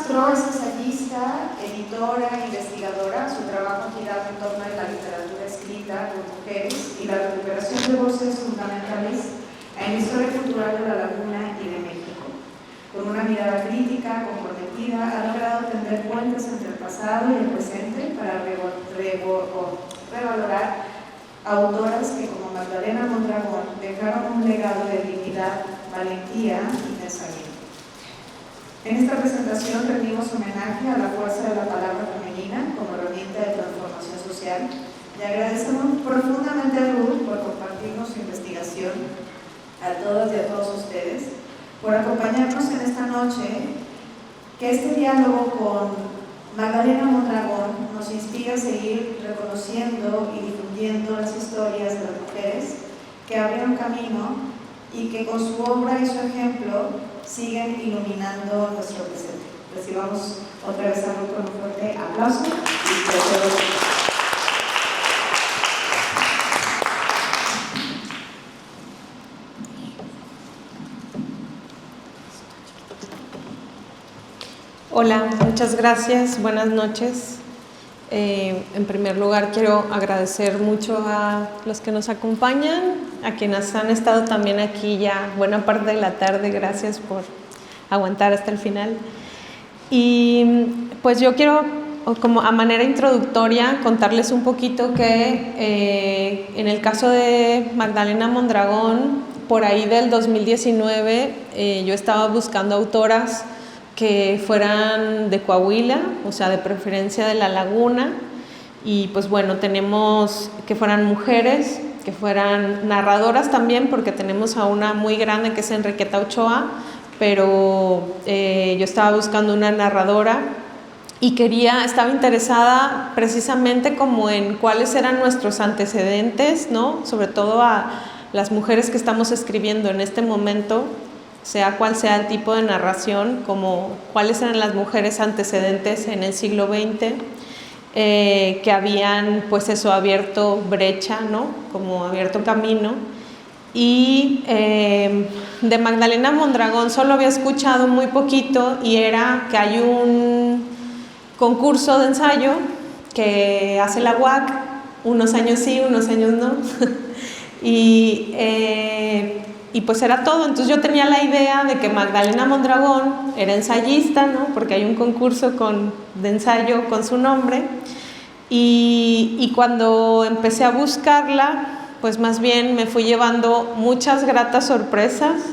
maestro, es ensayista, editora, investigadora. Su trabajo giraba en torno a la literatura escrita por mujeres y la recuperación de voces fundamentales en la historia cultural de la Laguna y de México. Con una mirada crítica, comprometida, ha logrado tender puentes entre el pasado y el presente para revalorar autoras que, como Magdalena Mondragón, dejaron un legado de dignidad, valentía y pensamiento. En esta presentación rendimos homenaje a la fuerza de la palabra femenina como herramienta de transformación social y agradecemos profundamente a Ruth por compartirnos su investigación, a todas y a todos ustedes, por acompañarnos en esta noche, que este diálogo con Magdalena Mondragón nos inspira a seguir reconociendo y difundiendo las historias de las mujeres que abrieron camino y que con su obra y su ejemplo siguen iluminando nuestro presente. Recibamos otra vez a Ruth con un fuerte aplauso y todos. Hola, muchas gracias, buenas noches. En primer lugar quiero agradecer mucho a los que nos acompañan, a quienes han estado también aquí ya buena parte de la tarde, gracias por aguantar hasta el final. Y pues yo quiero, como a manera introductoria, contarles un poquito que en el caso de Magdalena Mondragón, por ahí del 2019, yo estaba buscando autoras que fueran de Coahuila, o sea, de preferencia de La Laguna, y pues bueno, tenemos que fueran mujeres, que fueran narradoras también, porque tenemos a una muy grande que es Enriqueta Ochoa, pero yo estaba buscando una narradora y estaba interesada precisamente como en cuáles eran nuestros antecedentes, ¿no? Sobre todo a las mujeres que estamos escribiendo en este momento, sea cual sea el tipo de narración, como cuáles eran las mujeres antecedentes en el siglo XX, que habían pues eso, abierto brecha, ¿no? Como abierto camino. Y de Magdalena Mondragón solo había escuchado muy poquito, y era que hay un concurso de ensayo que hace la UAC, unos años sí, unos años no. Y pues era todo. Entonces yo tenía la idea de que Magdalena Mondragón era ensayista, ¿no? Porque hay un concurso de ensayo con su nombre. Y cuando empecé a buscarla, pues más bien me fui llevando muchas gratas sorpresas.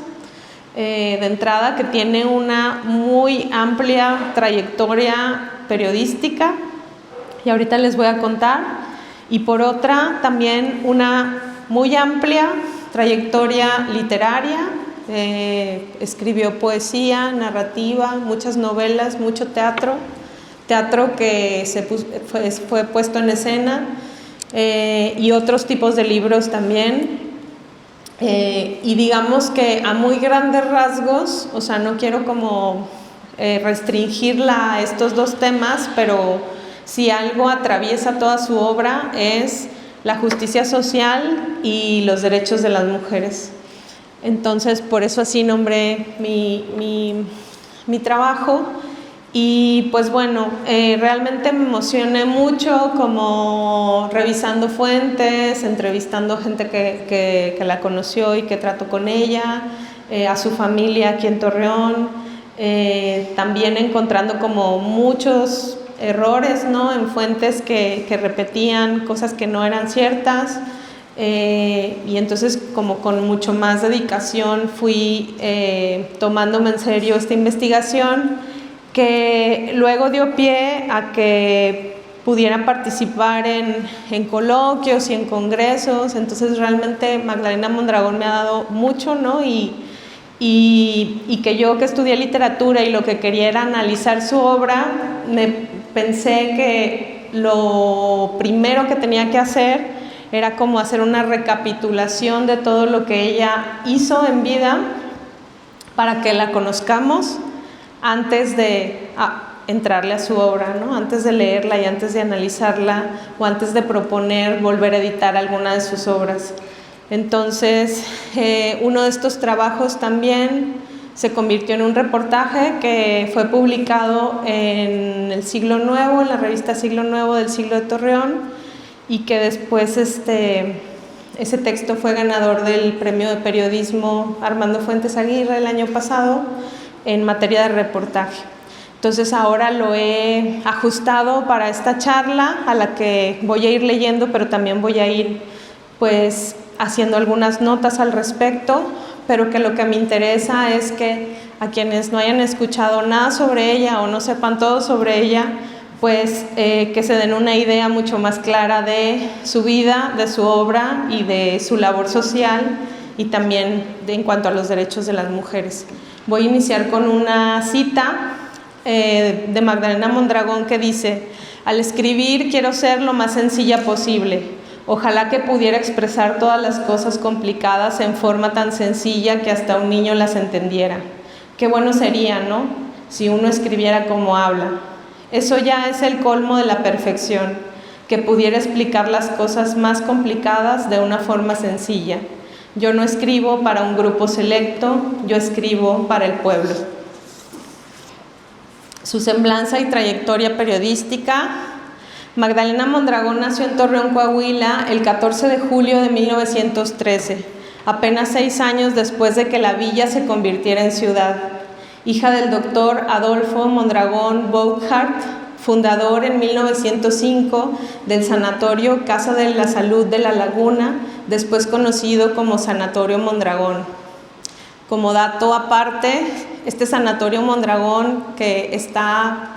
De entrada, que tiene una muy amplia trayectoria periodística, y ahorita les voy a contar. Y por otra, también una muy amplia trayectoria literaria, escribió poesía, narrativa, muchas novelas, mucho teatro que fue puesto en escena, y otros tipos de libros también. Y digamos que a muy grandes rasgos, o sea, no quiero como restringirla a estos dos temas, pero si algo atraviesa toda su obra es la justicia social y los derechos de las mujeres. Entonces, por eso así nombré mi trabajo. Y pues bueno, realmente me emocioné mucho como revisando fuentes, entrevistando gente que la conoció y que trató con ella, a su familia aquí en Torreón, también encontrando como muchos errores, ¿no? En fuentes que repetían cosas que no eran ciertas, y entonces como con mucho más dedicación fui tomándome en serio esta investigación, que luego dio pie a que pudieran participar en coloquios y en congresos. Entonces realmente Magdalena Mondragón me ha dado mucho, ¿no? Y que yo, que estudié literatura y lo que quería era analizar su obra, pensé que lo primero que tenía que hacer era como hacer una recapitulación de todo lo que ella hizo en vida para que la conozcamos antes de entrarle a su obra, ¿no? Antes de leerla y antes de analizarla, o antes de proponer volver a editar alguna de sus obras. Entonces, uno de estos trabajos también se convirtió en un reportaje que fue publicado en el Siglo Nuevo, en la revista Siglo Nuevo del Siglo de Torreón, y que después ese texto fue ganador del Premio de Periodismo Armando Fuentes Aguirre el año pasado en materia de reportaje. Entonces ahora lo he ajustado para esta charla, a la que voy a ir leyendo, pero también voy a ir pues haciendo algunas notas al respecto, pero que lo que me interesa es que a quienes no hayan escuchado nada sobre ella o no sepan todo sobre ella, pues que se den una idea mucho más clara de su vida, de su obra y de su labor social, y también en cuanto a los derechos de las mujeres. Voy a iniciar con una cita de Magdalena Mondragón que dice: al escribir quiero ser lo más sencilla posible. Ojalá que pudiera expresar todas las cosas complicadas en forma tan sencilla que hasta un niño las entendiera. Qué bueno sería, ¿no?, si uno escribiera como habla. Eso ya es el colmo de la perfección, que pudiera explicar las cosas más complicadas de una forma sencilla. Yo no escribo para un grupo selecto, yo escribo para el pueblo. Su semblanza y trayectoria periodística. Magdalena Mondragón nació en Torreón, Coahuila, el 14 de julio de 1913, apenas 6 años después de que la villa se convirtiera en ciudad. Hija del doctor Adolfo Mondragón Boghart, fundador en 1905 del Sanatorio Casa de la Salud de La Laguna, después conocido como Sanatorio Mondragón. Como dato aparte, este Sanatorio Mondragón, que está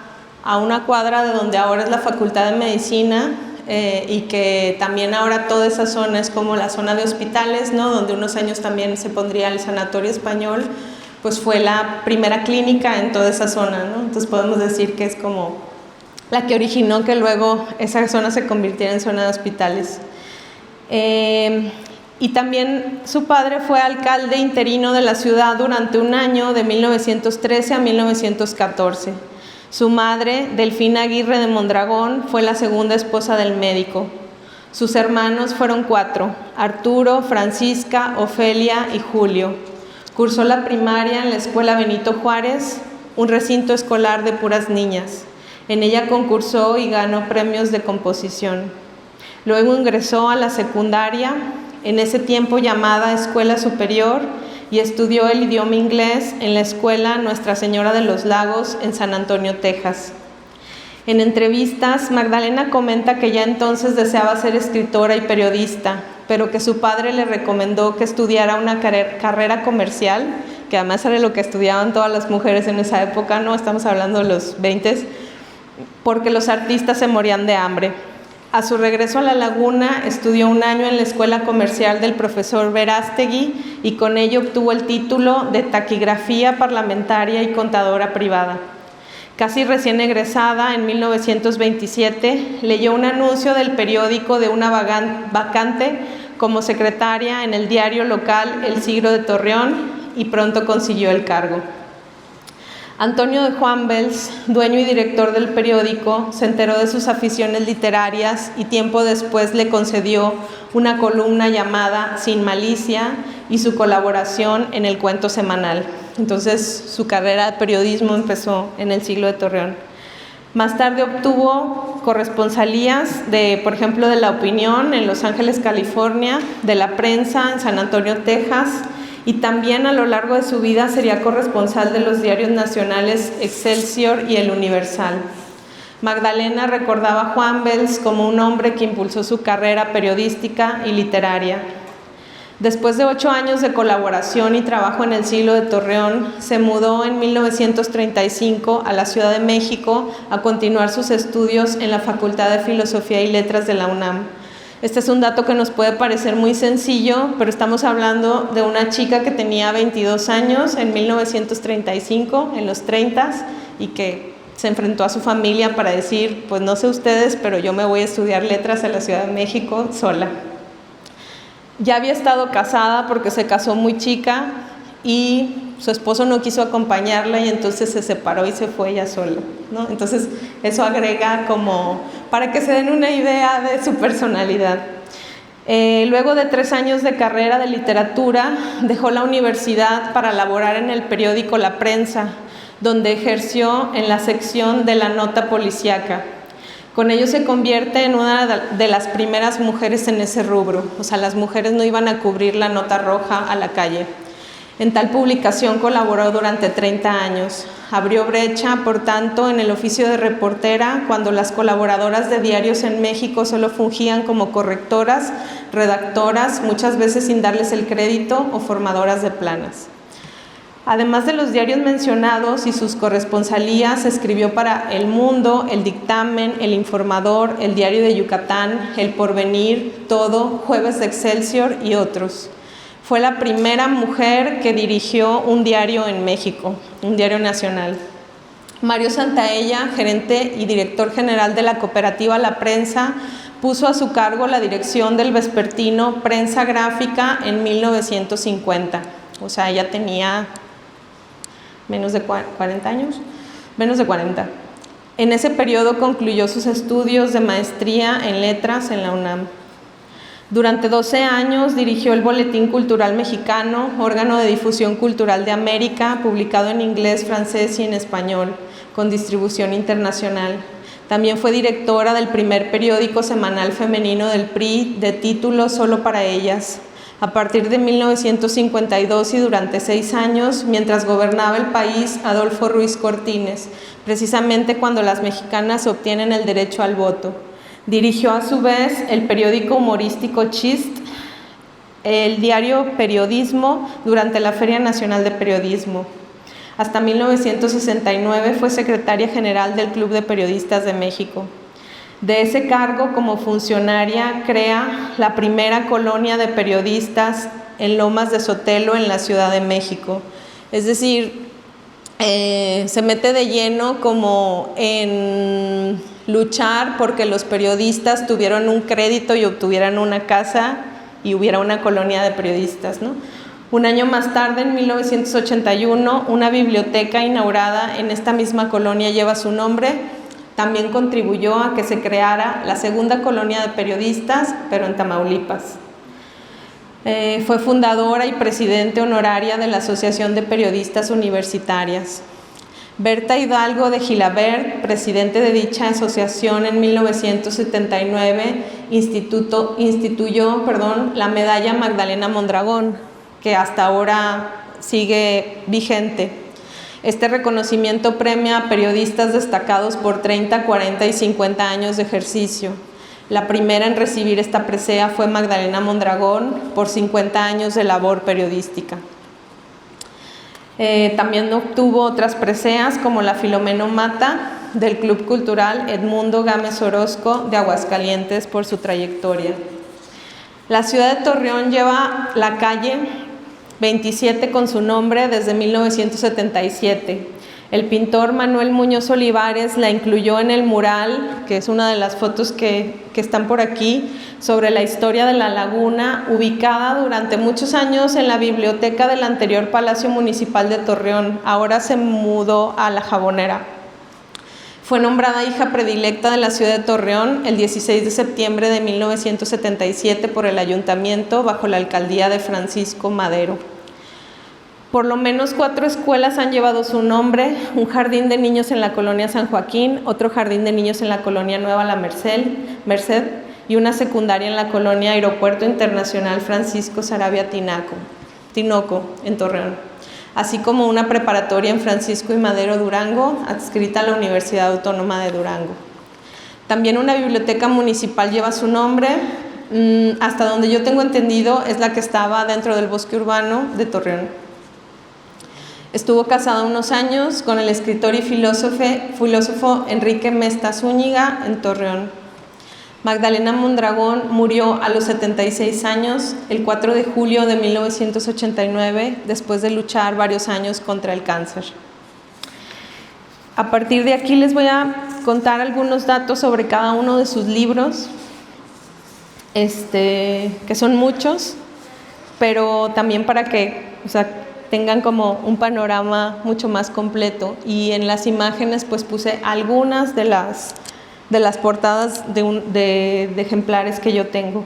a una cuadra de donde ahora es la Facultad de Medicina, y que también ahora toda esa zona es como la zona de hospitales, ¿no?, donde unos años también se pondría el Sanatorio Español, pues fue la primera clínica en toda esa zona, ¿no? Entonces podemos decir que es como la que originó que luego esa zona se convirtiera en zona de hospitales. Y también su padre fue alcalde interino de la ciudad durante un año, de 1913 a 1914. Su madre, Delfina Aguirre de Mondragón, fue la segunda esposa del médico. Sus hermanos fueron 4, Arturo, Francisca, Ofelia y Julio. Cursó la primaria en la Escuela Benito Juárez, un recinto escolar de puras niñas. En ella concursó y ganó premios de composición. Luego ingresó a la secundaria, en ese tiempo llamada Escuela Superior, y estudió el idioma inglés en la Escuela Nuestra Señora de los Lagos en San Antonio, Texas. En entrevistas, Magdalena comenta que ya entonces deseaba ser escritora y periodista, pero que su padre le recomendó que estudiara una carrera comercial, que además era lo que estudiaban todas las mujeres en esa época, no estamos hablando de los 20, porque los artistas se morían de hambre. A su regreso a La Laguna, estudió un año en la Escuela Comercial del profesor Verástegui y con ello obtuvo el título de taquigrafía parlamentaria y contadora privada. Casi recién egresada, en 1927, leyó un anuncio del periódico de una vacante como secretaria en el diario local El Siglo de Torreón y pronto consiguió el cargo. Antonio de Juanvels, dueño y director del periódico, se enteró de sus aficiones literarias y tiempo después le concedió una columna llamada Sin Malicia y su colaboración en el Cuento Semanal. Entonces su carrera de periodismo empezó en El Siglo de Torreón. Más tarde obtuvo corresponsalías por ejemplo, de La Opinión en Los Ángeles, California, de La Prensa en San Antonio, Texas, y también a lo largo de su vida sería corresponsal de los diarios nacionales Excelsior y El Universal. Magdalena recordaba a Juanvels como un hombre que impulsó su carrera periodística y literaria. Después de 8 años de colaboración y trabajo en El Siglo de Torreón, se mudó en 1935 a la Ciudad de México a continuar sus estudios en la Facultad de Filosofía y Letras de la UNAM. Este es un dato que nos puede parecer muy sencillo, pero estamos hablando de una chica que tenía 22 años en 1935, en los 30s, y que se enfrentó a su familia para decir, pues no sé ustedes, pero yo me voy a estudiar letras a la Ciudad de México sola. Ya había estado casada porque se casó muy chica y su esposo no quiso acompañarla y entonces se separó y se fue ella sola, ¿no? Entonces eso agrega como para que se den una idea de su personalidad. Luego de 3 años de carrera de literatura, dejó la universidad para laborar en el periódico La Prensa, donde ejerció en la sección de la nota policíaca. Con ello se convierte en una de las primeras mujeres en ese rubro, o sea, las mujeres no iban a cubrir la nota roja a la calle. En tal publicación colaboró durante 30 años. Abrió brecha, por tanto, en el oficio de reportera, cuando las colaboradoras de diarios en México solo fungían como correctoras, redactoras, muchas veces sin darles el crédito, o formadoras de planas. Además de los diarios mencionados y sus corresponsalías, escribió para El Mundo, El Dictamen, El Informador, El Diario de Yucatán, El Porvenir, Todo, Jueves de Excelsior y otros. Fue la primera mujer que dirigió un diario en México, un diario nacional. Mario Santaella, gerente y director general de la cooperativa La Prensa, puso a su cargo la dirección del vespertino Prensa Gráfica en 1950. O sea, ella tenía menos de 40 años, menos de 40. En ese periodo concluyó sus estudios de maestría en letras en la UNAM. Durante 12 años dirigió el Boletín Cultural Mexicano, órgano de difusión cultural de América, publicado en inglés, francés y en español, con distribución internacional. También fue directora del primer periódico semanal femenino del PRI, de título Solo para Ellas. A partir de 1952 y durante 6 años, mientras gobernaba el país Adolfo Ruiz Cortines, precisamente cuando las mexicanas obtienen el derecho al voto. Dirigió a su vez el periódico humorístico Chist, el diario Periodismo durante la Feria Nacional de Periodismo. Hasta 1969 fue secretaria general del Club de Periodistas de México. De ese cargo, como funcionaria, crea la primera colonia de periodistas en Lomas de Sotelo, en la Ciudad de México. Es decir, se mete de lleno como en luchar porque los periodistas tuvieran un crédito y obtuvieran una casa y hubiera una colonia de periodistas, ¿no? Un año más tarde, en 1981, una biblioteca inaugurada en esta misma colonia lleva su nombre. También contribuyó a que se creara la segunda colonia de periodistas, pero en Tamaulipas. Fue fundadora y presidente honoraria de la Asociación de Periodistas Universitarias. Berta Hidalgo de Gilabert, presidente de dicha asociación en 1979, instituyó la medalla Magdalena Mondragón, que hasta ahora sigue vigente. Este reconocimiento premia a periodistas destacados por 30, 40 y 50 años de ejercicio. La primera en recibir esta presea fue Magdalena Mondragón por 50 años de labor periodística. También obtuvo otras preseas como la Filomeno Mata del Club Cultural Edmundo Gámez Orozco de Aguascalientes por su trayectoria. La ciudad de Torreón lleva la calle 27 con su nombre desde 1977. El pintor Manuel Muñoz Olivares la incluyó en el mural, que es una de las fotos que están por aquí, sobre la historia de la laguna, ubicada durante muchos años en la biblioteca del anterior Palacio Municipal de Torreón. Ahora se mudó a La Jabonera. Fue nombrada hija predilecta de la ciudad de Torreón el 16 de septiembre de 1977 por el ayuntamiento bajo la alcaldía de Francisco Madero. Por lo menos 4 escuelas han llevado su nombre: un jardín de niños en la colonia San Joaquín, otro jardín de niños en la colonia Nueva La Merced y una secundaria en la colonia Aeropuerto Internacional Francisco Saravia Tinoco, en Torreón, así como una preparatoria en Francisco y Madero, Durango, adscrita a la Universidad Autónoma de Durango. También una biblioteca municipal lleva su nombre, hasta donde yo tengo entendido es la que estaba dentro del bosque urbano de Torreón. Estuvo casada unos años con el escritor y filósofo Enrique Mesta Zúñiga en Torreón. Magdalena Mondragón murió a los 76 años, el 4 de julio de 1989, después de luchar varios años contra el cáncer. A partir de aquí les voy a contar algunos datos sobre cada uno de sus libros, que son muchos, pero también para que tengan como un panorama mucho más completo. Y en las imágenes pues puse algunas de las portadas de ejemplares que yo tengo.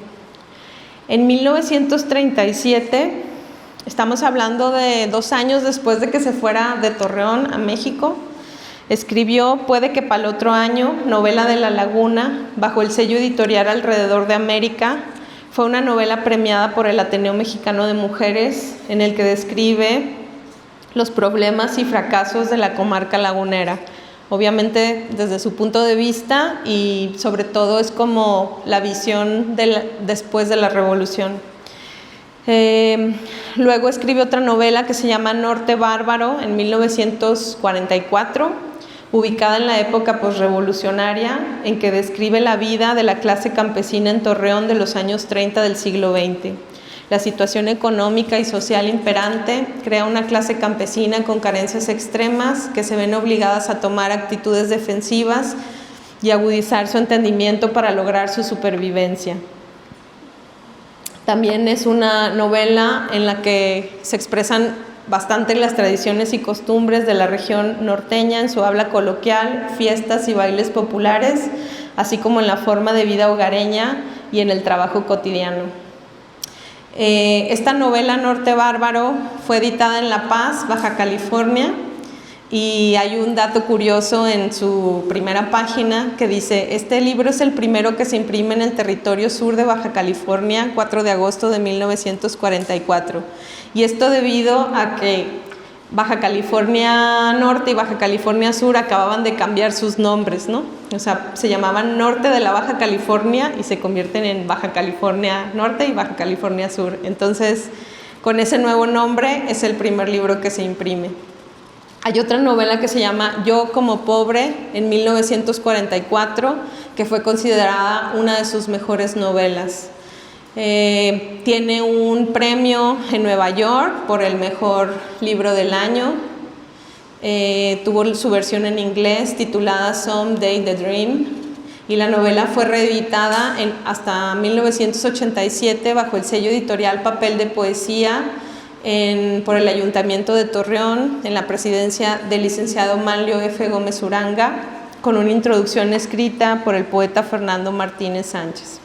En 1937, estamos hablando de 2 años después de que se fuera de Torreón a México, escribió Puede que pa'l otro año, novela de La Laguna, bajo el sello editorial Alrededor de América. Fue una novela premiada por el Ateneo Mexicano de Mujeres, en el que describe los problemas y fracasos de la comarca lagunera. Obviamente desde su punto de vista, y sobre todo es como la visión después de la Revolución. Luego escribe otra novela que se llama Norte Bárbaro en 1944, ubicada en la época posrevolucionaria, en que describe la vida de la clase campesina en Torreón de los años 30 del siglo XX. La situación económica y social imperante crea una clase campesina con carencias extremas que se ven obligadas a tomar actitudes defensivas y agudizar su entendimiento para lograr su supervivencia. También es una novela en la que se expresan bastante las tradiciones y costumbres de la región norteña en su habla coloquial, fiestas y bailes populares, así como en la forma de vida hogareña y en el trabajo cotidiano. Esta novela Norte Bárbaro fue editada en La Paz, Baja California, y hay un dato curioso en su primera página que dice: este libro es el primero que se imprime en el territorio sur de Baja California, 4 de agosto de 1944. Y esto debido a que Baja California Norte y Baja California Sur acababan de cambiar sus nombres, ¿no? O sea, se llamaban Norte de la Baja California y se convierten en Baja California Norte y Baja California Sur. Entonces, con ese nuevo nombre es el primer libro que se imprime. Hay otra novela que se llama Yo como pobre, en 1944, que fue considerada una de sus mejores novelas. Tiene un premio en Nueva York por el mejor libro del año. Tuvo su versión en inglés titulada Someday the Dream, y la novela fue reeditada hasta 1987 bajo el sello editorial Papel de Poesía por el Ayuntamiento de Torreón, en la presidencia del licenciado Manlio F. Gómez Uranga, con una introducción escrita por el poeta Fernando Martínez Sánchez.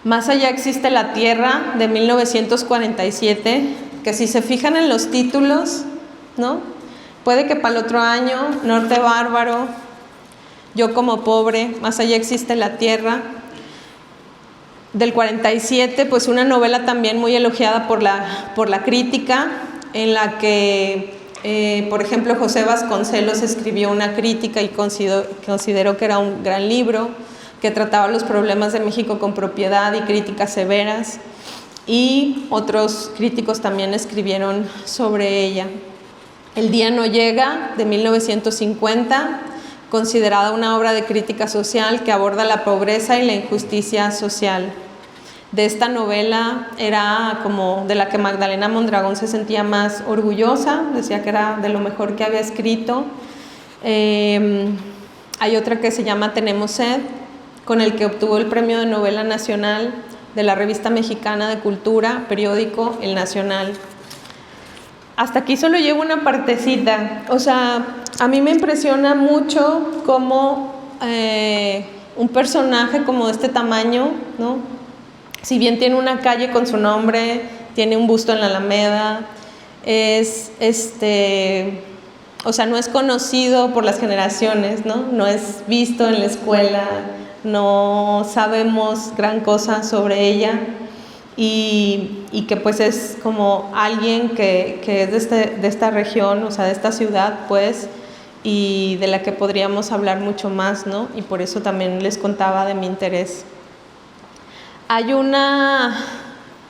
Más allá existe la tierra, de 1947, que si se fijan en los títulos, ¿no? Puede que para el otro año, Norte Bárbaro, Yo como pobre, Más allá existe la tierra. Del 47, pues una novela también muy elogiada por la crítica, en la que, por ejemplo, José Vasconcelos escribió una crítica y consideró que era un gran libro, que trataba los problemas de México con propiedad y críticas severas, y otros críticos también escribieron sobre ella. El día no llega, de 1950, considerada una obra de crítica social que aborda la pobreza y la injusticia social. De esta novela era como de la que Magdalena Mondragón se sentía más orgullosa, decía que era de lo mejor que había escrito. Hay otra que se llama Tenemos sed, con el que obtuvo el Premio de Novela Nacional de la Revista Mexicana de Cultura, periódico El Nacional. Hasta aquí solo llevo una partecita. O sea, a mí me impresiona mucho cómo un personaje como de este tamaño, ¿no? Si bien tiene una calle con su nombre, tiene un busto en la Alameda, o sea, no es conocido por las generaciones, ¿no? No es visto en la escuela, no sabemos gran cosa sobre ella, y que pues es como alguien que es de esta región, o sea, de esta ciudad, pues, y de la que podríamos hablar mucho más, ¿no? Y por eso también les contaba de mi interés.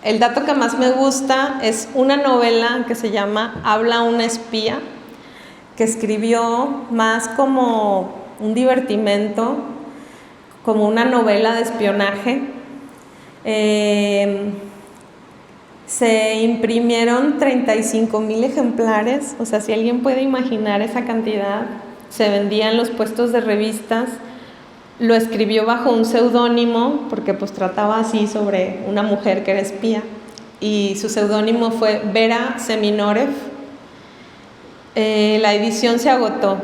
El dato que más me gusta es una novela que se llama Habla una espía, que escribió más como un divertimento, como una novela de espionaje. Se imprimieron 35,000 ejemplares, o sea, si alguien puede imaginar esa cantidad, se vendía en los puestos de revistas. Lo escribió bajo un seudónimo, porque pues trataba así sobre una mujer que era espía, y su seudónimo fue Vera Seminorev. La edición se agotó,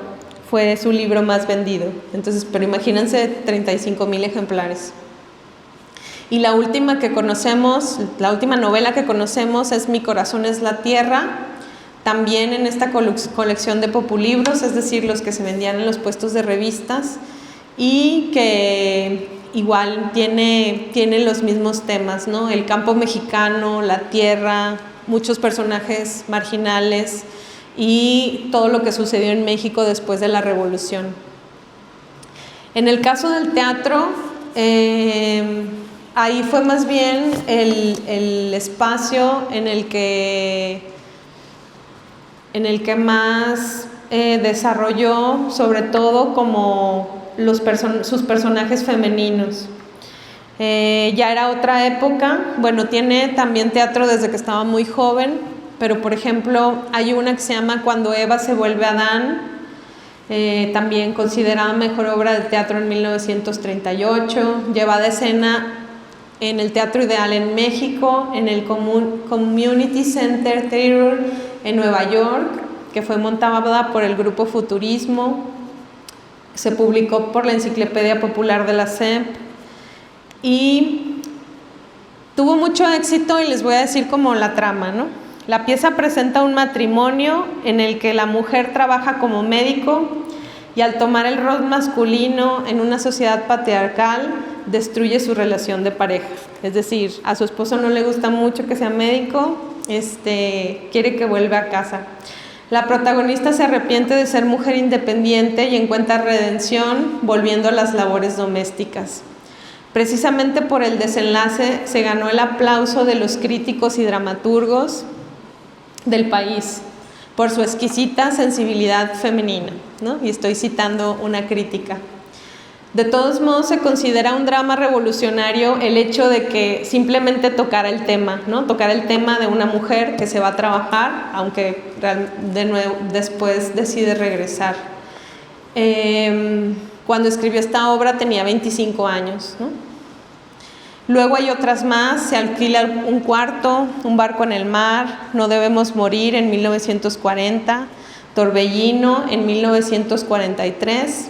fue su libro más vendido, entonces, pero imagínense 35,000 ejemplares. Y la última que conocemos, la última novela que conocemos es Mi corazón es la tierra, también en esta colección de populibros, es decir, los que se vendían en los puestos de revistas, y que igual tiene los mismos temas, ¿no? El campo mexicano, la tierra, muchos personajes marginales y todo lo que sucedió en México después de la Revolución. En el caso del teatro, ahí fue más bien el espacio en el que más desarrolló, sobre todo como sus personajes femeninos. Ya era otra época, bueno, tiene también teatro desde que estaba muy joven, pero por ejemplo hay una que se llama Cuando Eva se vuelve Adán, también considerada mejor obra de teatro en 1938, llevada a escena en el Teatro Ideal en México, en el Community Center Theater en Nueva York, que fue montada por el Grupo Futurismo, se publicó por la Enciclopedia Popular de la SEP y tuvo mucho éxito, y les voy a decir como la trama, ¿no? La pieza presenta un matrimonio en el que la mujer trabaja como médico y al tomar el rol masculino en una sociedad patriarcal destruye su relación de pareja. Es decir, a su esposo no le gusta mucho que sea médico, quiere que vuelva a casa. La protagonista se arrepiente de ser mujer independiente y encuentra redención volviendo a las labores domésticas. Precisamente por el desenlace se ganó el aplauso de los críticos y dramaturgos del país por su exquisita sensibilidad femenina, ¿no? Y estoy citando una crítica. De todos modos, se considera un drama revolucionario el hecho de que simplemente tocara el tema, ¿no? Tocar el tema de una mujer que se va a trabajar, aunque de nuevo después decide regresar. Cuando escribió esta obra tenía 25 años, ¿no? Luego hay otras más: Se alquila un cuarto, Un barco en el mar, No debemos morir en 1940, Torbellino en 1943,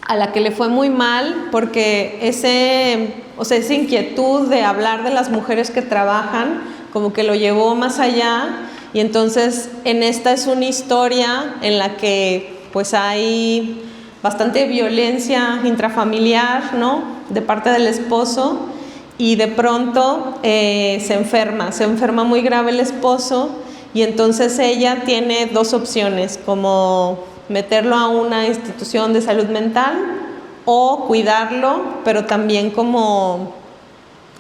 a la que le fue muy mal porque esa inquietud de hablar de las mujeres que trabajan como que lo llevó más allá, y entonces en esta es una historia en la que pues hay bastante violencia intrafamiliar, ¿no? De parte del esposo, y de pronto se enferma muy grave el esposo, y entonces ella tiene dos opciones, como meterlo a una institución de salud mental o cuidarlo, pero también como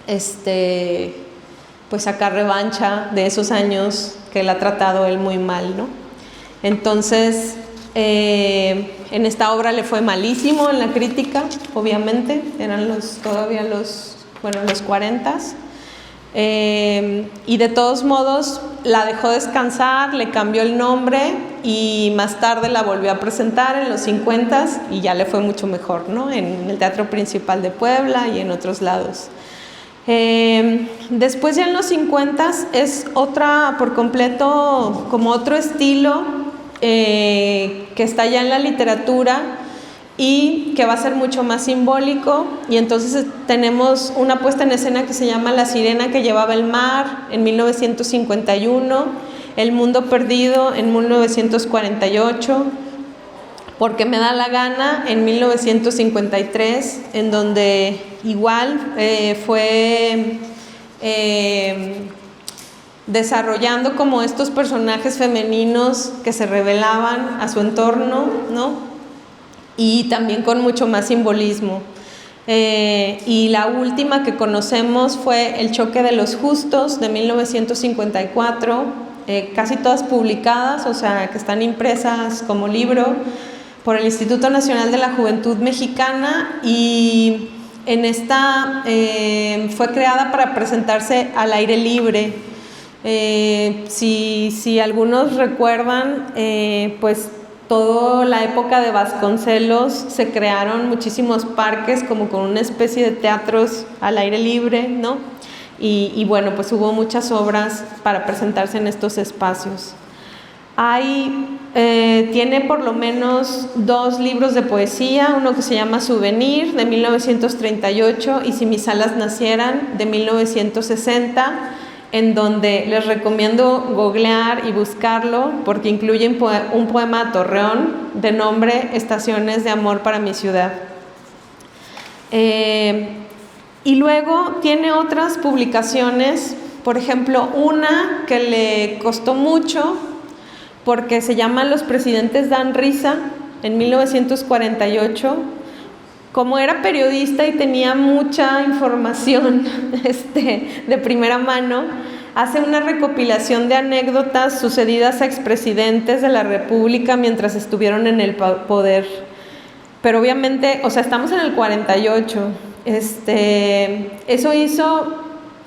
pues sacar revancha de esos años que él ha tratado él muy mal, ¿no? Entonces en esta obra le fue malísimo en la crítica, obviamente, eran todavía los 40s. Y de todos modos la dejó descansar, le cambió el nombre y más tarde la volvió a presentar en los 50s y ya le fue mucho mejor, ¿no? En el Teatro Principal de Puebla y en otros lados. Después ya en los 50s es otra por completo, como otro estilo que está ya en la literatura y que va a ser mucho más simbólico, y entonces tenemos una puesta en escena que se llama La sirena que llevaba el mar en 1951, El mundo perdido en 1948, Porque me da la gana en 1953, en donde igual fue desarrollando como estos personajes femeninos que se rebelaban a su entorno, ¿no? Y también con mucho más simbolismo. Y la última que conocemos fue El choque de los justos de 1954, casi todas publicadas, o sea, que están impresas como libro por el Instituto Nacional de la Juventud Mexicana, y en esta fue creada para presentarse al aire libre. Si algunos recuerdan, pues toda la época de Vasconcelos se crearon muchísimos parques como con una especie de teatros al aire libre, ¿no? Y bueno, pues hubo muchas obras para presentarse en estos espacios. Tiene por lo menos 2 libros de poesía, uno que se llama Souvenir, de 1938, y Si mis alas nacieran, de 1960, en donde les recomiendo googlear y buscarlo, porque incluye un poema a Torreón de nombre Estaciones de amor para mi ciudad. Y luego tiene otras publicaciones, por ejemplo, una que le costó mucho, porque se llama Los presidentes dan risa, en 1948. Como era periodista y tenía mucha información de primera mano, hace una recopilación de anécdotas sucedidas a expresidentes de la República mientras estuvieron en el poder. Pero obviamente, o sea, estamos en el 48. Eso hizo,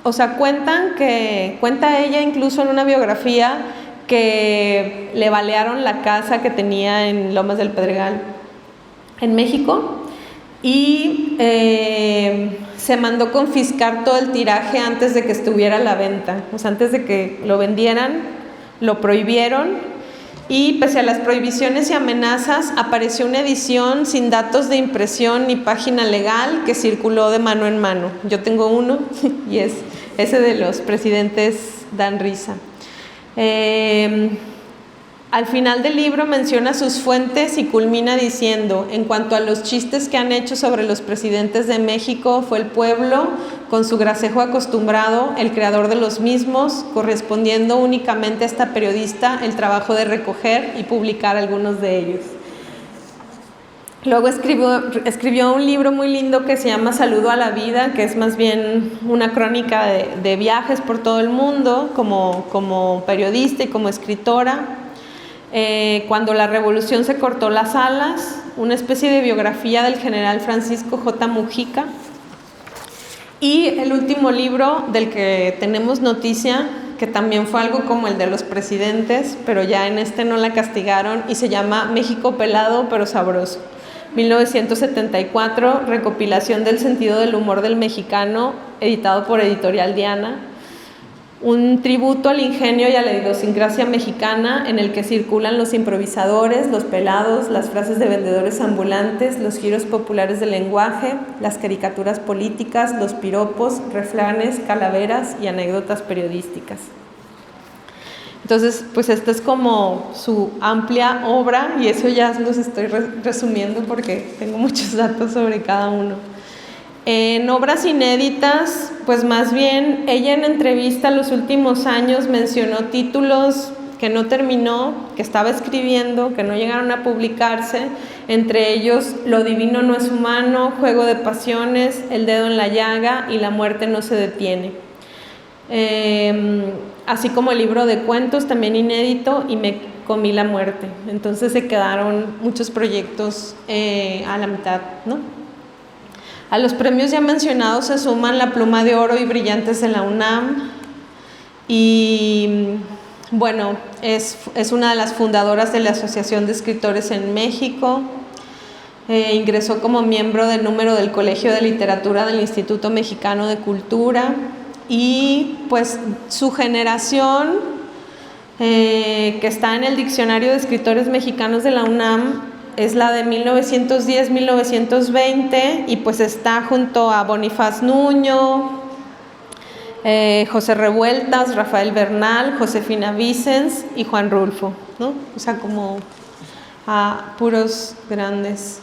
o sea, cuenta ella incluso en una biografía que le balearon la casa que tenía en Lomas del Pedregal, en México, y se mandó confiscar todo el tiraje antes de que estuviera a la venta. O sea, antes de que lo vendieran, lo prohibieron, y pese a las prohibiciones y amenazas, apareció una edición sin datos de impresión ni página legal que circuló de mano en mano. Yo tengo uno y es ese de Los presidentes dan risa. Al final del libro menciona sus fuentes y culmina diciendo: en cuanto a los chistes que han hecho sobre los presidentes de México, fue el pueblo, con su gracejo acostumbrado, el creador de los mismos, correspondiendo únicamente a esta periodista el trabajo de recoger y publicar algunos de ellos. Luego escribió un libro muy lindo que se llama Saludo a la vida, que es más bien una crónica de viajes por todo el mundo como periodista y como escritora. Cuando la revolución se cortó las alas, una especie de biografía del general Francisco J. Mujica. Y el último libro del que tenemos noticia, que también fue algo como el de los presidentes, pero ya en no la castigaron, y se llama México pelado pero sabroso, 1974, recopilación del sentido del humor del mexicano, editado por Editorial Diana. Un tributo al ingenio y a la idiosincrasia mexicana, en el que circulan los improvisadores, los pelados, las frases de vendedores ambulantes, los giros populares del lenguaje, las caricaturas políticas, los piropos, refranes, calaveras y anécdotas periodísticas. Entonces, pues esta es como su amplia obra, y eso ya los estoy resumiendo porque tengo muchos datos sobre cada uno. En obras inéditas, pues más bien ella en entrevista los últimos años mencionó títulos que no terminó, que estaba escribiendo, que no llegaron a publicarse, entre ellos Lo divino no es humano, Juego de pasiones, El dedo en la llaga y La muerte no se detiene. Así como el libro de cuentos, también inédito, y Me comí la muerte. Entonces se quedaron muchos proyectos a la mitad, ¿no? A los premios ya mencionados se suman la Pluma de Oro y Brillantes de la UNAM, y bueno, es una de las fundadoras de la Asociación de Escritores en México. Ingresó como miembro del número del Colegio de Literatura del Instituto Mexicano de Cultura, y pues su generación, que está en el Diccionario de Escritores Mexicanos de la UNAM, es la de 1910-1920, y pues está junto a Bonifaz Nuño, José Revueltas, Rafael Bernal, Josefina Vicens y Juan Rulfo, ¿no? O sea, como a puros grandes.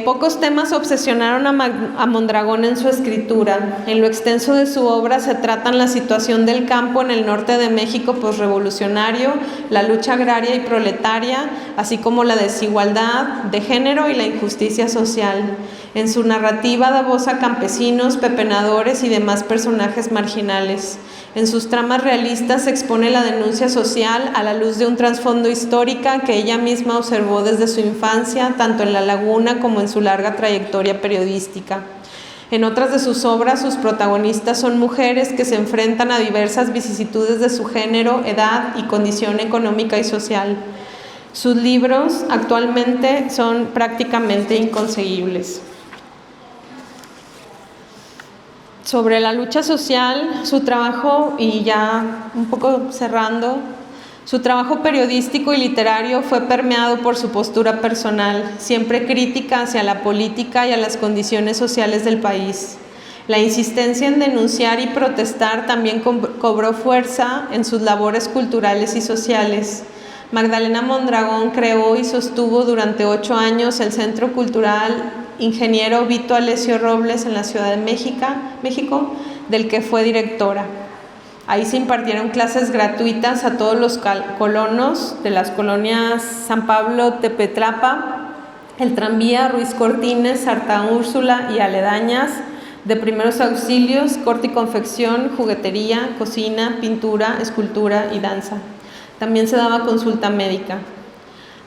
Pocos temas obsesionaron a Mondragón en su escritura. En lo extenso de su obra se tratan la situación del campo en el norte de México posrevolucionario, la lucha agraria y proletaria, así como la desigualdad de género y la injusticia social. En su narrativa da voz a campesinos, pepenadores y demás personajes marginales. En sus tramas realistas se expone la denuncia social a la luz de un trasfondo histórico que ella misma observó desde su infancia, tanto en La Laguna como en su larga trayectoria periodística. En otras de sus obras, sus protagonistas son mujeres que se enfrentan a diversas vicisitudes de su género, edad y condición económica y social. Sus libros actualmente son prácticamente inconseguibles. Sobre la lucha social, su trabajo, y ya un poco cerrando, Su trabajo periodístico y literario fue permeado por su postura personal, siempre crítica hacia la política y a las condiciones sociales del país. La insistencia en denunciar y protestar también cobró fuerza en sus labores culturales y sociales. Magdalena Mondragón creó y sostuvo durante 8 años el Centro Cultural Ingeniero Vito Alessio Robles en la Ciudad de México, del que fue directora. Ahí se impartieron clases gratuitas a todos los colonos de las colonias San Pablo, Tepetlapa, El Tranvía, Ruiz Cortines, Santa Úrsula y aledañas, de primeros auxilios, corte y confección, juguetería, cocina, pintura, escultura y danza. También se daba consulta médica.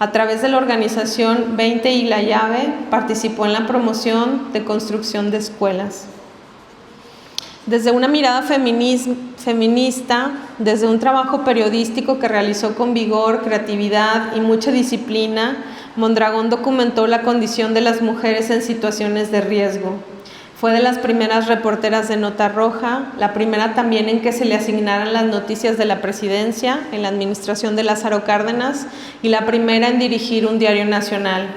A través de la organización 20 y La Llave, participó en la promoción de construcción de escuelas. Desde una mirada feminista, desde un trabajo periodístico que realizó con vigor, creatividad y mucha disciplina, Mondragón documentó la condición de las mujeres en situaciones de riesgo. Fue de las primeras reporteras de Nota Roja, la primera también en que se le asignaran las noticias de la presidencia en la administración de Lázaro Cárdenas y la primera en dirigir un diario nacional.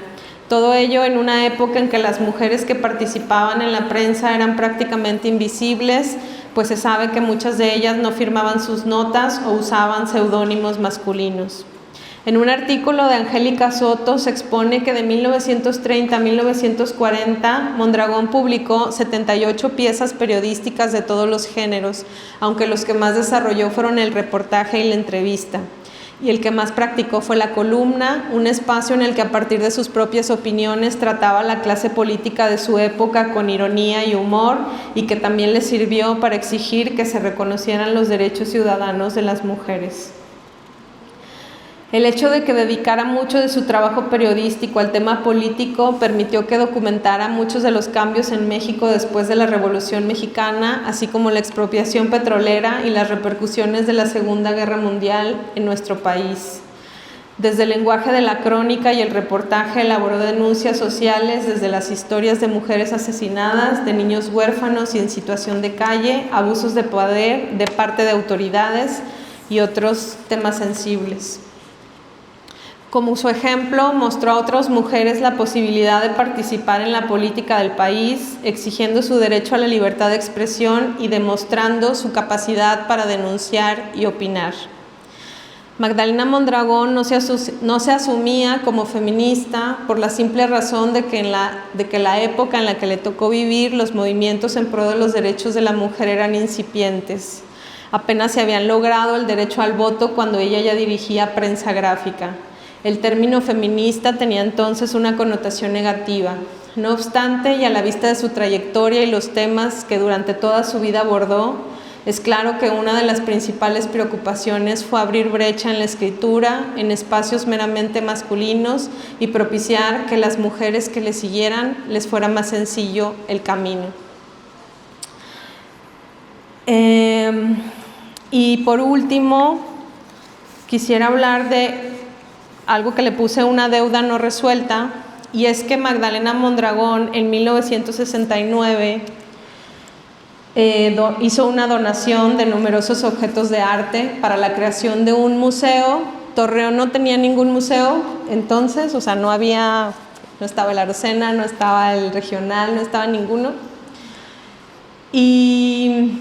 Todo ello en una época en que las mujeres que participaban en la prensa eran prácticamente invisibles, pues se sabe que muchas de ellas no firmaban sus notas o usaban seudónimos masculinos. En un artículo de Angélica Soto se expone que de 1930 a 1940 Mondragón publicó 78 piezas periodísticas de todos los géneros, aunque los que más desarrolló fueron el reportaje y la entrevista. Y el que más practicó fue la columna, un espacio en el que a partir de sus propias opiniones trataba la clase política de su época con ironía y humor, y que también le sirvió para exigir que se reconocieran los derechos ciudadanos de las mujeres. El hecho de que dedicara mucho de su trabajo periodístico al tema político permitió que documentara muchos de los cambios en México después de la Revolución Mexicana, así como la expropiación petrolera y las repercusiones de la Segunda Guerra Mundial en nuestro país. Desde el lenguaje de la crónica y el reportaje elaboró denuncias sociales desde las historias de mujeres asesinadas, de niños huérfanos y en situación de calle, abusos de poder de parte de autoridades y otros temas sensibles. Como su ejemplo, mostró a otras mujeres la posibilidad de participar en la política del país, exigiendo su derecho a la libertad de expresión y demostrando su capacidad para denunciar y opinar. Magdalena Mondragón no se asumía como feminista por la simple razón de que la época en la que le tocó vivir, los movimientos en pro de los derechos de la mujer eran incipientes. Apenas se habían logrado el derecho al voto cuando ella ya dirigía Prensa Gráfica. El término feminista tenía entonces una connotación negativa. No obstante, y a la vista de su trayectoria y los temas que durante toda su vida abordó, es claro que una de las principales preocupaciones fue abrir brecha en la escritura, en espacios meramente masculinos y propiciar que las mujeres que le siguieran les fuera más sencillo el camino. Y por último, quisiera hablar de algo que le puse una deuda no resuelta, y es que Magdalena Mondragón en 1969 hizo una donación de numerosos objetos de arte para la creación de un museo. Torreón no tenía ningún museo entonces, o sea, no estaba el Arocena, no estaba el Regional, no estaba ninguno. Y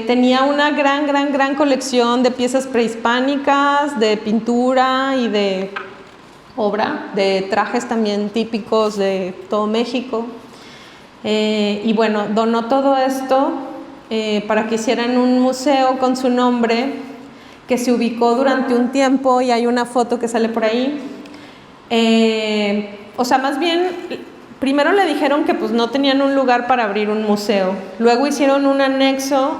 tenía una gran colección de piezas prehispánicas, de pintura y de obra, de trajes también típicos de todo México. Y bueno, donó todo esto para que hicieran un museo con su nombre, que se ubicó durante un tiempo, y hay una foto que sale por ahí. O sea, más bien, primero le dijeron que pues no tenían un lugar para abrir un museo. Luego hicieron un anexo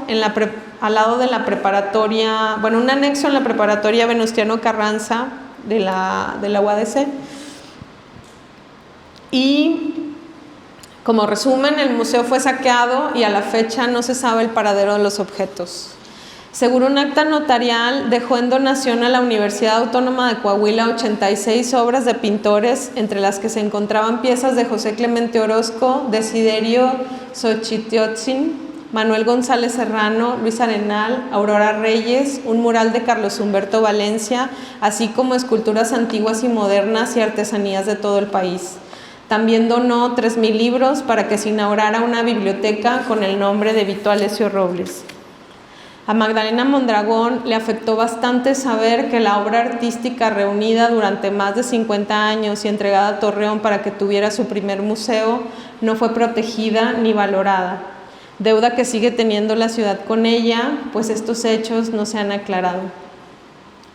al lado de la preparatoria, bueno, un anexo en la preparatoria Venustiano Carranza de la UADC. Y como resumen, el museo fue saqueado y a la fecha no se sabe el paradero de los objetos. Según un acta notarial, dejó en donación a la Universidad Autónoma de Coahuila 86 obras de pintores, entre las que se encontraban piezas de José Clemente Orozco, Desiderio Xochitiotzin, Manuel González Serrano, Luis Arenal, Aurora Reyes, un mural de Carlos Humberto Valencia, así como esculturas antiguas y modernas y artesanías de todo el país. También donó 3,000 libros para que se inaugurara una biblioteca con el nombre de Vito Alessio Robles. A Magdalena Mondragón le afectó bastante saber que la obra artística reunida durante más de 50 años y entregada a Torreón para que tuviera su primer museo no fue protegida ni valorada, deuda que sigue teniendo la ciudad con ella, pues estos hechos no se han aclarado.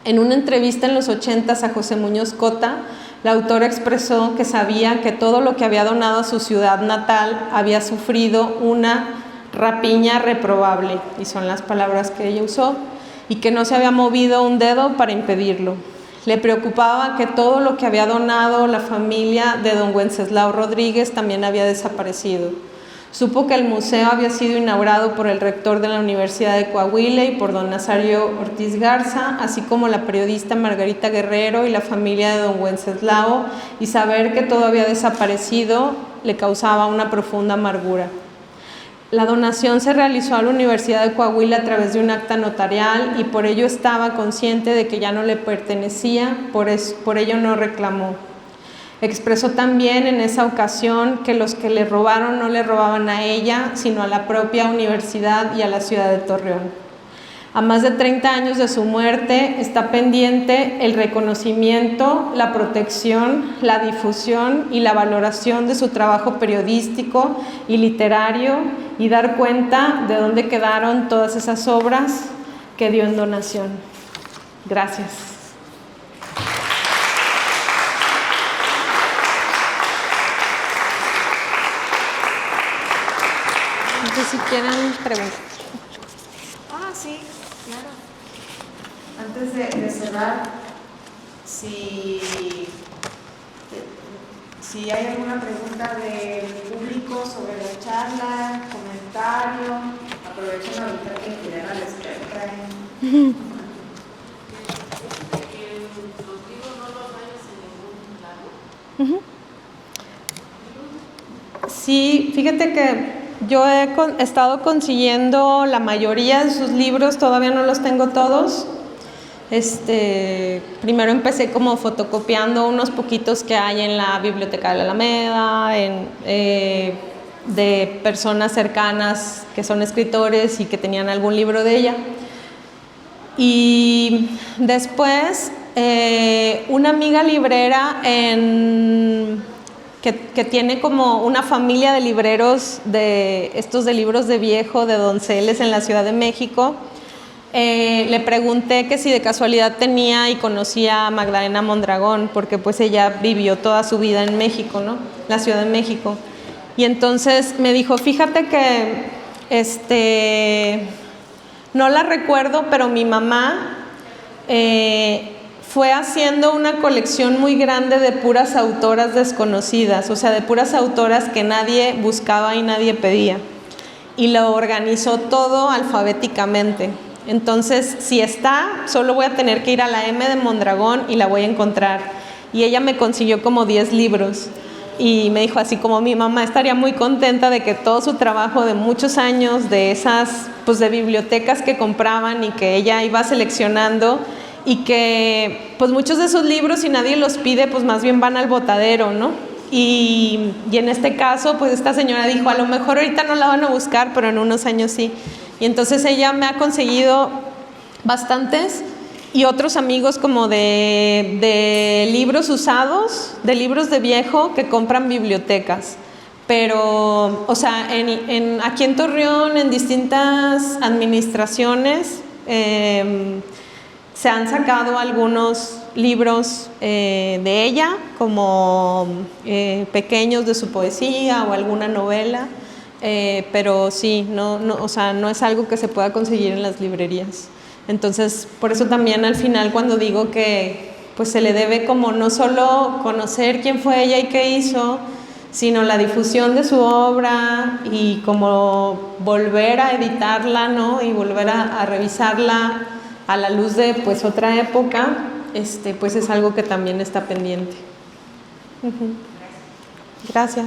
En una entrevista en los 80s a José Muñoz Cota, la autora expresó que sabía que todo lo que había donado a su ciudad natal había sufrido una rapiña reprobable, y son las palabras que ella usó, y que no se había movido un dedo para impedirlo. Le preocupaba que todo lo que había donado la familia de don Wenceslao Rodríguez también había desaparecido. Supo que el museo había sido inaugurado por el rector de la Universidad de Coahuila y por don Nazario Ortiz Garza, así como la periodista Margarita Guerrero y la familia de don Wenceslao, y saber que todo había desaparecido le causaba una profunda amargura. La donación se realizó a la Universidad de Coahuila a través de un acta notarial y por ello estaba consciente de que ya no le pertenecía, por ello no reclamó. Expresó también en esa ocasión que los que le robaron no le robaban a ella, sino a la propia universidad y a la ciudad de Torreón. A más de 30 años de su muerte está pendiente el reconocimiento, la protección, la difusión y la valoración de su trabajo periodístico y literario y dar cuenta de dónde quedaron todas esas obras que dio en donación. Gracias. No sé si quieren preguntar. Sí, claro. Antes de cerrar, si hay alguna pregunta del público sobre la charla, comentario, aprovechen ahorita que tienen a la experta en... Que los libros no los hayas en ningún lado. Sí, fíjate que yo he estado consiguiendo la mayoría de sus libros, todavía no los tengo todos. Primero empecé como fotocopiando unos poquitos que hay en la Biblioteca de la Alameda, de personas cercanas que son escritores y que tenían algún libro de ella. Y después una amiga librera que tiene como una familia de libreros de libros de viejo, de Donceles en la Ciudad de México. Le pregunté que si de casualidad tenía y conocía a Magdalena Mondragón, porque pues ella vivió toda su vida en México, ¿no? La Ciudad de México. Y entonces me dijo, fíjate que no la recuerdo, pero mi mamá fue haciendo una colección muy grande de puras autoras desconocidas, o sea, de puras autoras que nadie buscaba y nadie pedía. Y lo organizó todo alfabéticamente. Entonces, si está, solo voy a tener que ir a la M de Mondragón y la voy a encontrar. Y ella me consiguió como 10 libros. Y me dijo así como mi mamá estaría muy contenta de que todo su trabajo de muchos años, de esas, pues de bibliotecas que compraban y que ella iba seleccionando, y que pues muchos de esos libros, si nadie los pide, pues más bien van al botadero, ¿no? Y en este caso, pues esta señora dijo, a lo mejor ahorita no la van a buscar, pero en unos años sí. Y entonces ella me ha conseguido bastantes, y otros amigos como de libros usados, de libros de viejo que compran bibliotecas. Pero, o sea, aquí en Torreón, en distintas administraciones, se han sacado algunos libros de ella, como pequeños de su poesía o alguna novela, pero sí, o sea, no es algo que se pueda conseguir en las librerías. Entonces, por eso también al final cuando digo que pues se le debe como no solo conocer quién fue ella y qué hizo, sino la difusión de su obra y como volver a editarla, ¿no? Y volver a revisarla a la luz de pues otra época, pues es algo que también está pendiente. Gracias.